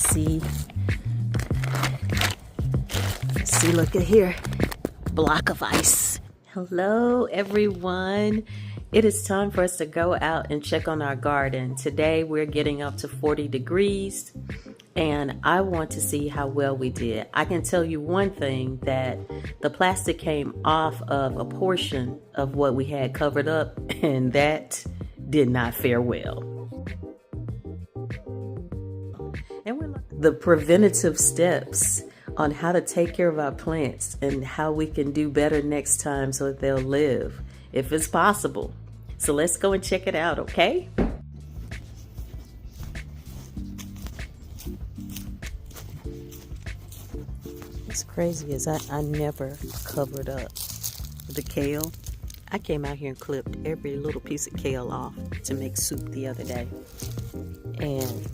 See, look at here. Block of ice. Hello, everyone. It is time for us to go out and check on our garden. Today, we're getting up to 40 degrees, and I want to see how well we did. I can tell you one thing, that the plastic came off of a portion of what we had covered up, and that did not fare well. And we're the preventative steps on how to take care of our plants and how we can do better next time so that they'll live, if it's possible. So let's go and check it out, okay? What's crazy is I never covered up the kale. I came out here and clipped every little piece of kale off to make soup the other day. And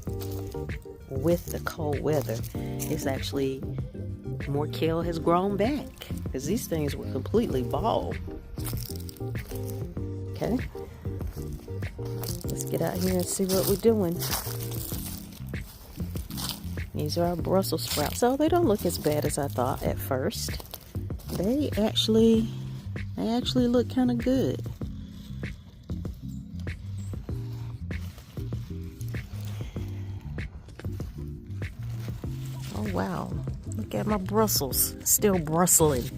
with the cold weather, it's actually more kale has grown back, because these things were completely bald. Okay, let's get out here and see what we're doing. These are our Brussels sprouts. So they don't look as bad as I thought at first. They actually look kind of good. Oh wow, look at my Brussels, still brustling.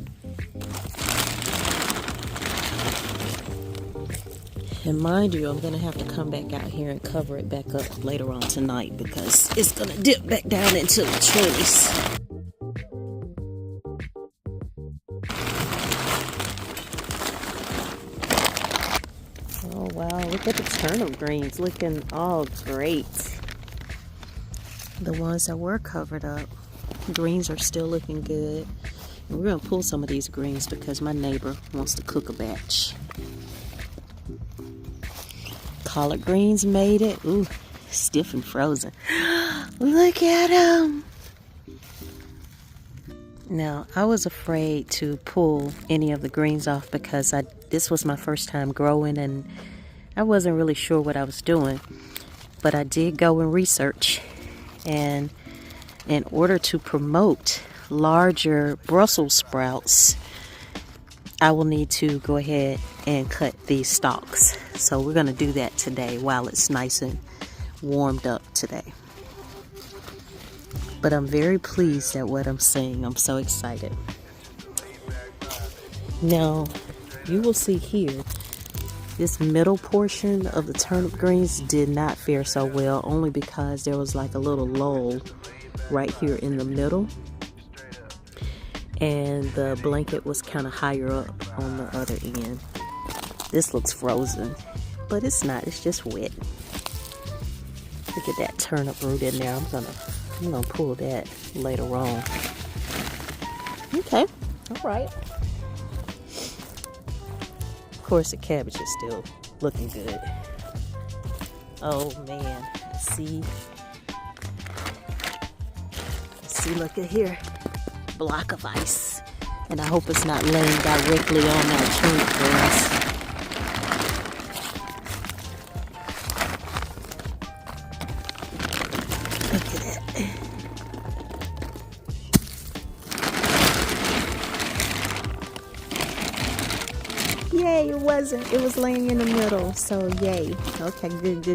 And mind you, I'm gonna have to come back out here and cover it back up later on tonight, because it's gonna dip back down into the trees. Oh wow, look at the turnip greens looking all great. The ones that were covered up, greens are still looking good. And we're gonna pull some of these greens because my neighbor wants to cook a batch. Collard greens made it. Ooh, stiff and frozen. Look at them. Now, I was afraid to pull any of the greens off because this was my first time growing and I wasn't really sure what I was doing. But I did go and research. And in order to promote larger Brussels sprouts, I will need to go ahead and cut these stalks. So we're going to do that today while it's nice and warmed up today. But I'm very pleased at what I'm seeing. I'm so excited. Now, you will see here, this middle portion of the turnip greens did not fare so well, only because there was like a little lull right here in the middle. And the blanket was kind of higher up on the other end. This looks frozen, but it's not, it's just wet. Look at that turnip root in there. I'm gonna pull that later on. Okay, all right. Of course, the cabbage is still looking good. Oh man, see, look at here. Block of ice, and I hope it's not laying directly on our turnip greens. Look at that. Yay, it wasn't. It was laying in the middle, so yay. Okay, good.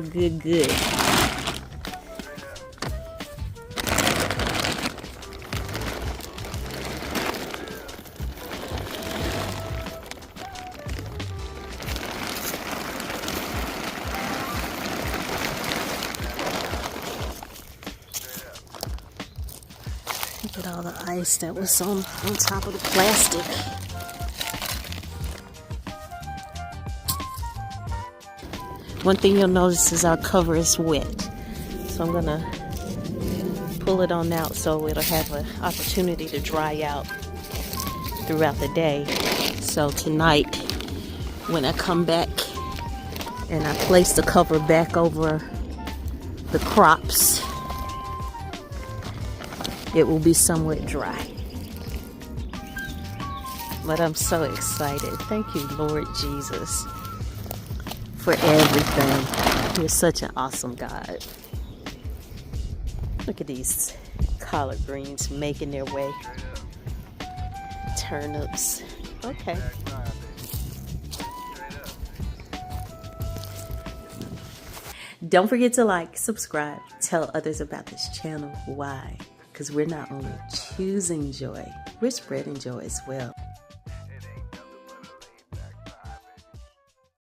Look at all the ice that was on top of the plastic. One thing you'll notice is our cover is wet. So I'm gonna pull it on out so it'll have an opportunity to dry out throughout the day. So tonight, when I come back and I place the cover back over the crops, it will be somewhat dry. But I'm so excited. Thank you, Lord Jesus, for everything. You're such an awesome God. Look at these collard greens making their way. Turnips. Okay. Don't forget to like, subscribe, tell others about this channel. Why? Because we're not only choosing joy, we're spreading joy as well.